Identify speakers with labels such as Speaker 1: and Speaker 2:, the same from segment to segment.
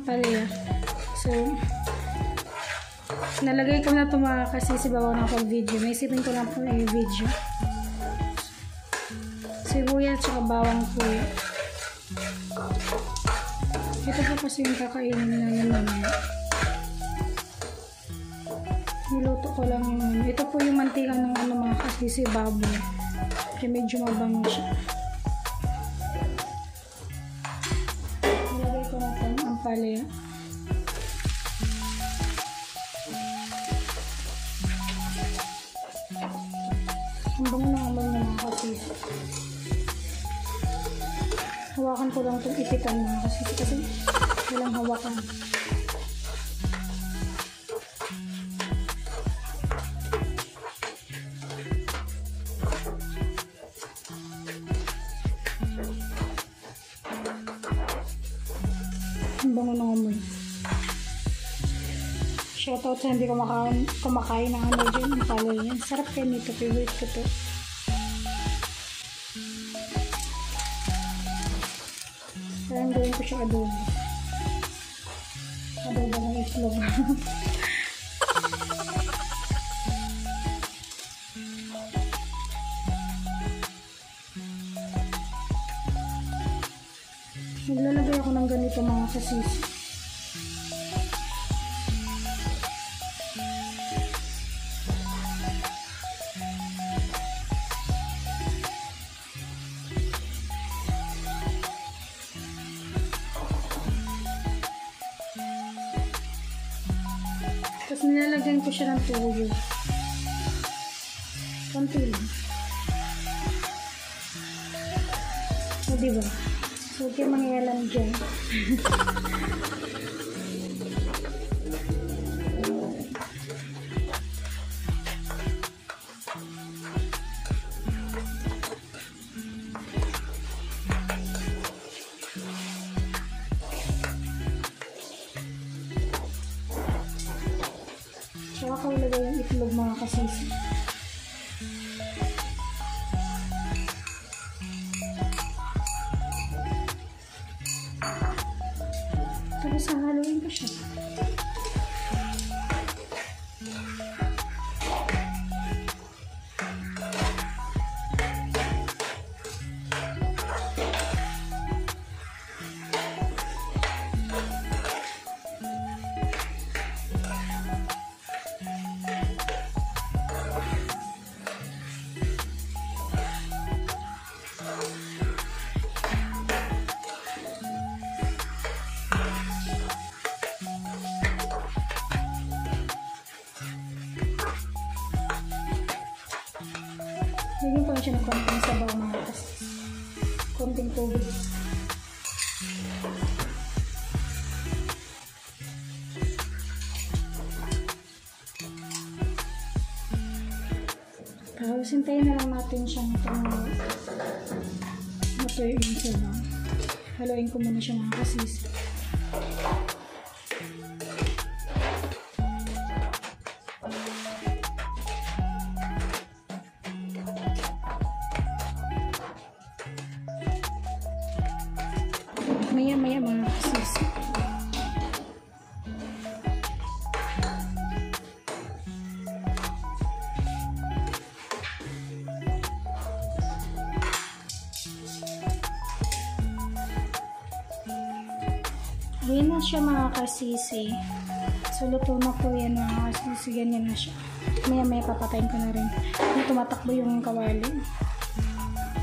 Speaker 1: ampalaya. So, nalagay ko na ito mga kasisi bago na pag-video. May isipin ko lang po na yung video. Sibuyas at bawang po. Ito po kasi yung kakainin namin mamaya. Niluto ko lang yung ito po yung mantika ng mga kasisi baboy. Kaya medyo mabango siya. Nilagay ko na ito ang ampalaya. Ang bango ng amoy ng mga kasisi. Hawakan ko lang itong ipitan mga kasisi kasi walang hawakan. Ang bango ng amoy. Shoutout sa hindi kumakain ng ano dyan, ang palay yan. Sarap kayo nito, favorite ko to. Parang gawin ko siya adobo. Adobo ng itlog. Naglalagay ako ng ganito mga kasisi. Tapos nilalagyan ko siya ng tuyo. Konti lang. O diba? So, huwag kayo mangialam dyan. Saka ko ilagay yung itlog mga kasisi. Tapos hahaluin ko siya. Lagyan ko na siya ng konting sabaw mga kasisi. Konting tubig. Tapos hintayin na lang natin siyang matuyo yung sabaw. Haluin ko muna siya mga kasisi. Maya-maya mga kasisi. Ayan na siya mga kasisi. So, luto na po yan mga kasisi. Ganyan na siya. Maya-maya papatayin ko na rin. Hindi tumatakbo yung kawali.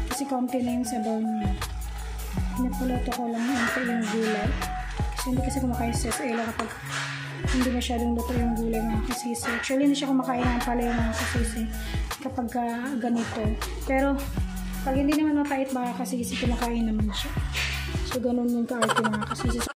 Speaker 1: Kasi kaunti na yung sabaw niya. Napuluto ko lang yung gulay. Kasi hindi kasi kumakain sa SL kapag hindi masyadong luto yung gulay mga kasisi. Actually, hindi siya kumakain ng palaya mga kasisi kapag ganito. Pero, pag hindi naman mapait mga kasisi, kumakain naman siya. So, ganun yung kaarte mga kasisi.